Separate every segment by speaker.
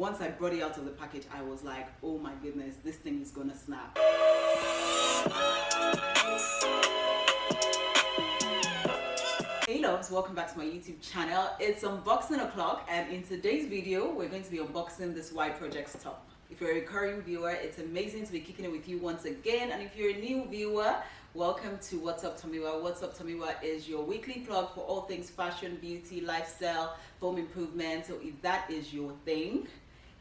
Speaker 1: Once I brought it out of the package, I was like, oh my goodness, this thing is gonna snap. Hey loves, welcome back to my YouTube channel. It's unboxing o'clock, and in today's video, we're going to be unboxing this Y Projects top. If you're a recurring viewer, it's amazing to be kicking it with you once again. And if you're a new viewer, welcome to What's Up Tomiwa. What's Up Tomiwa is your weekly plug for all things fashion, beauty, lifestyle, home improvement. So if that is your thing,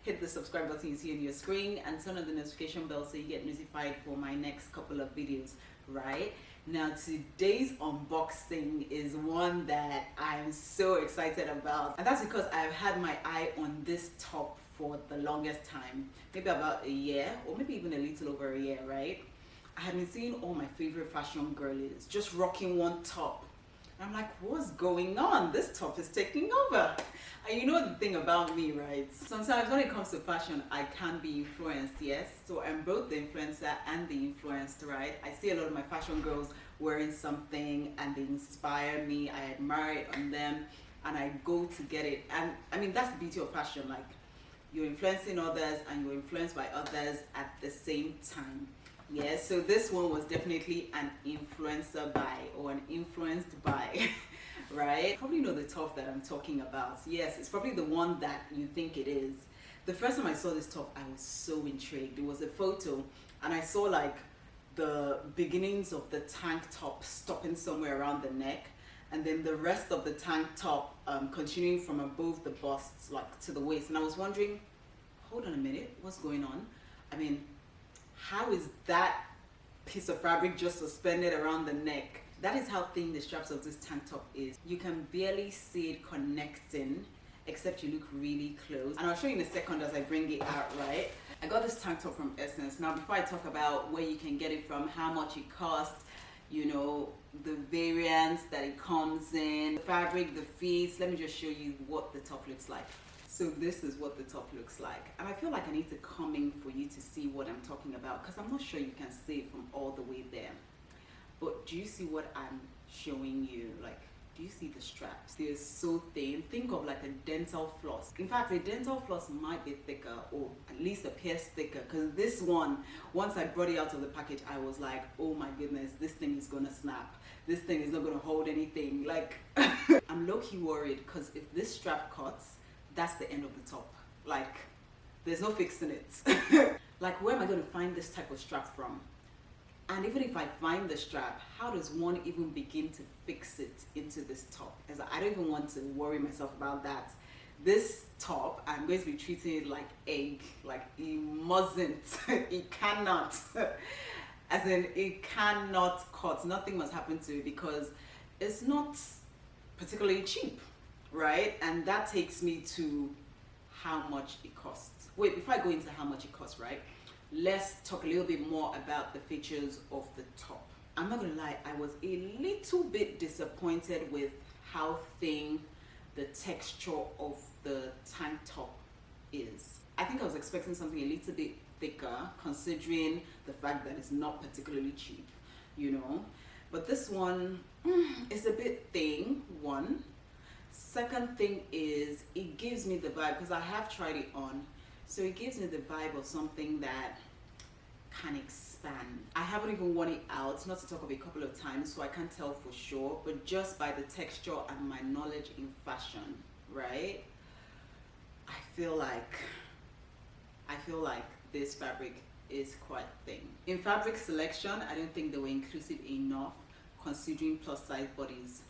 Speaker 1: hit the subscribe button you see on your screen and turn on the notification bell so you get notified for my next couple of videos, right? Now today's unboxing is one that I'm so excited about, and that's because I've had my eye on this top for the longest time, maybe about a year or maybe even a little over a year, right? I had been seeing all my favorite fashion girlies just rocking one top. I'm like, what's going on? This top is taking over. And you know the thing about me, right? Sometimes when it comes to fashion, I can be influenced, yes? So I'm both the influencer and the influenced, right? I see a lot of my fashion girls wearing something and they inspire me. I admire it on them and I go to get it. And I mean, that's the beauty of fashion. Like, you're influencing others and you're influenced by others at the same time. Yeah, so this one was definitely an influencer buy or an influenced buy, right? Probably know the top that I'm talking about. Yes, it's probably the one that you think it is. The first time I saw this top, I was so intrigued. It was a photo and I saw like the beginnings of the tank top stopping somewhere around the neck, and then the rest of the tank top continuing from above the bust like to the waist. And I was wondering, hold on a minute, what's going on? I mean, how is that piece of fabric just suspended around the neck? That is how thin the straps of this tank top is. You can barely see it connecting except you look really close. And I'll show you in a second as I bring it out, right? I got this tank top from Essence. Now before I talk about where you can get it from, how much it costs, you know, the variants that it comes in, the fabric, the fits, let me just show you what the top looks like. So this is what the top looks like, and I feel like I need to come in for you to see what I'm talking about because I'm not sure you can see it from all the way there. But do you see what I'm showing you? Like, do you see the straps? They're so thin. Think of like a dental floss. In fact, a dental floss might be thicker, or at least appears thicker, because this one, once I brought it out of the package, I was like, oh my goodness, this thing is gonna snap. This thing is not gonna hold anything. Like, I'm low-key worried because if this strap cuts, that's the end of the top. Like, there's no fixing it. Like, where am I going to find this type of strap from? And even if I find the strap, how does one even begin to fix it into this top? As I don't even want to worry myself about that. This top, I'm going to be treating it like egg. Like, it mustn't, it cannot. As in, it cannot cut. Nothing must happen to it because it's not particularly cheap. Right? And that takes me to how much it costs. Wait, before I go into how much it costs, right? Let's talk a little bit more about the features of the top. I'm not gonna lie, I was a little bit disappointed with how thin the texture of the tank top is. I think I was expecting something a little bit thicker considering the fact that it's not particularly cheap, you know? But this one is a bit thin, one. Second thing is, it gives me the vibe, because I have tried it on, so it gives me the vibe of something that can expand. I haven't even worn it out, not to talk of a couple of times, so I can't tell for sure, but just by the texture and my knowledge in fashion, right? I feel like this fabric is quite thin. In fabric selection, I don't think they were inclusive enough considering plus size bodies.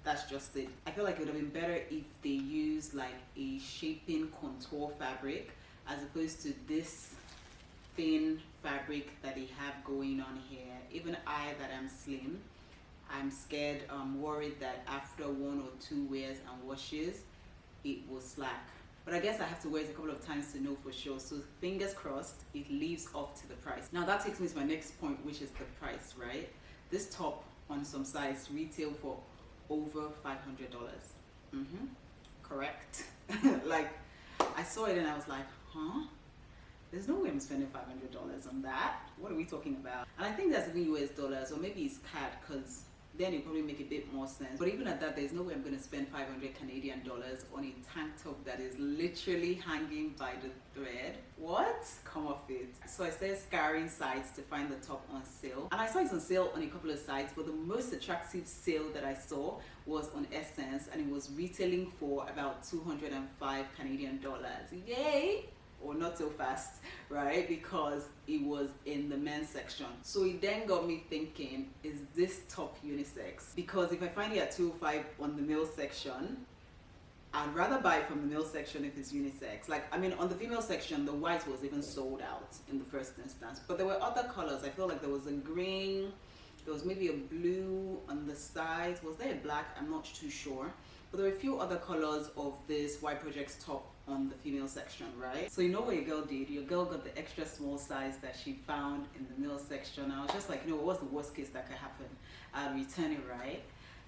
Speaker 1: That's just it. I feel like it would have been better if they used like a shaping contour fabric as opposed to this thin fabric that they have going on here. Even I that am slim, I'm scared, worried that after one or two wears and washes, it will slack. But I guess I have to wear it a couple of times to know for sure. So fingers crossed, it lives up to the price. Now that takes me to my next point, which is the price, right? This top on some sites retail for over $500. Correct. Like, I saw it and I was like, huh? There's no way I'm spending $500 on that. What are we talking about? And I think that's even US dollars, or maybe it's CAD, because then it probably make a bit more sense. But even at that, there's no way I'm going to spend 500 Canadian dollars on a tank top that is literally hanging by the thread. What? Come off it. So I started scouring sites to find the top on sale, and I saw it on sale on a couple of sites, but the most attractive sale that I saw was on Essence, and it was retailing for about 205 Canadian dollars. Yay! Or not so fast, right? Because it was in the men's section. So it then got me thinking, is this top unisex? Because if I find it at 205 on the male section, I'd rather buy it from the male section if it's unisex. Like, I mean, on the female section, the white was even sold out in the first instance. But there were other colors. I feel like there was a green, there was maybe a blue on the sides. Was there a black? I'm not too sure. But there were a few other colors of this Y Projects top on the female section, right? So you know what your girl did? Your girl got the extra small size that she found in the male section. I was just like, you know, what's the worst case that could happen? I'll return it, right?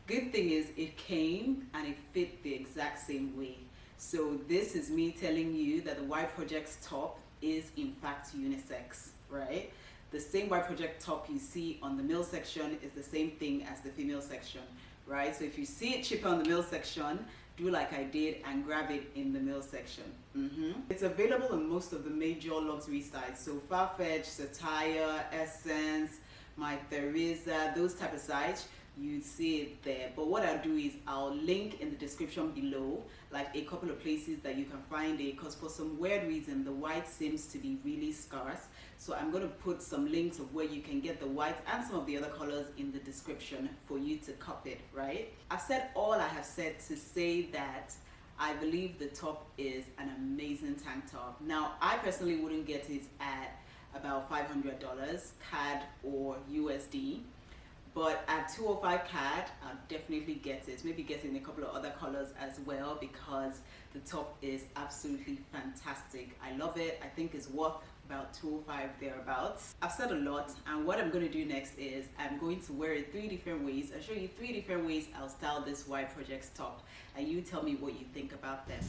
Speaker 1: Good thing is it came and it fit the exact same way. So this is me telling you that the Y Projects top is in fact unisex, right? The same Y Project top you see on the male section is the same thing as the female section, right? So if you see it cheaper on the male section, do like I did and grab it in the male section. It's available on most of the major luxury sites. So Farfetch, Satire, Essence, My Theresa, those type of sites, you'd see it there. But what I'll do is I'll link in the description below like a couple of places that you can find it, because for some weird reason the white seems to be really scarce. So I'm going to put some links of where you can get the white and some of the other colors in the description for you to cop it, right? I've said all I have said to say that I believe the top is an amazing tank top. Now, I personally wouldn't get it at about $500 CAD or USD. But at 205 CAD, I'll definitely get it. Maybe get it in a couple of other colors as well, because the top is absolutely fantastic. I love it. I think it's worth about 205 thereabouts. I've said a lot, and what I'm going to do next is I'm going to wear it 3 different ways. I'll show you 3 different ways I'll style this Y Projects top, and you tell me what you think about them.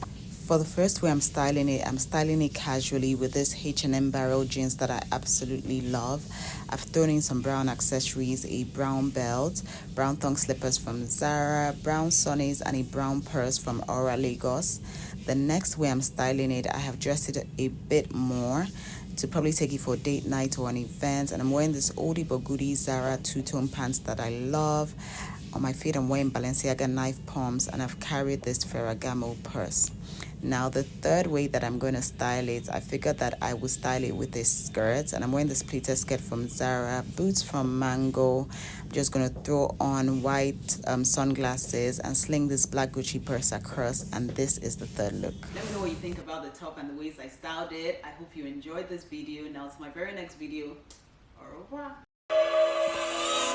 Speaker 1: For the first way I'm styling it casually with this H&M barrel jeans that I absolutely love. I've thrown in some brown accessories, a brown belt, brown thong slippers from Zara, brown sunnies, and a brown purse from Aura Lagos. The next way I'm styling it, I have dressed it a bit more to probably take it for a date night or an event, and I'm wearing this oldie but goodie Zara two-tone pants that I love. On my feet I'm wearing Balenciaga knife pumps, and I've carried this Ferragamo purse. Now the third way that I'm going to style it, I figured that I would style it with a skirt, and I'm wearing this pleated skirt from Zara, boots from Mango. I'm just going to throw on white sunglasses and sling this black Gucci purse across, and this is the third look. Let me know what you think about the top and the ways I styled it. I hope you enjoyed this video. Now to my very next video. Au revoir.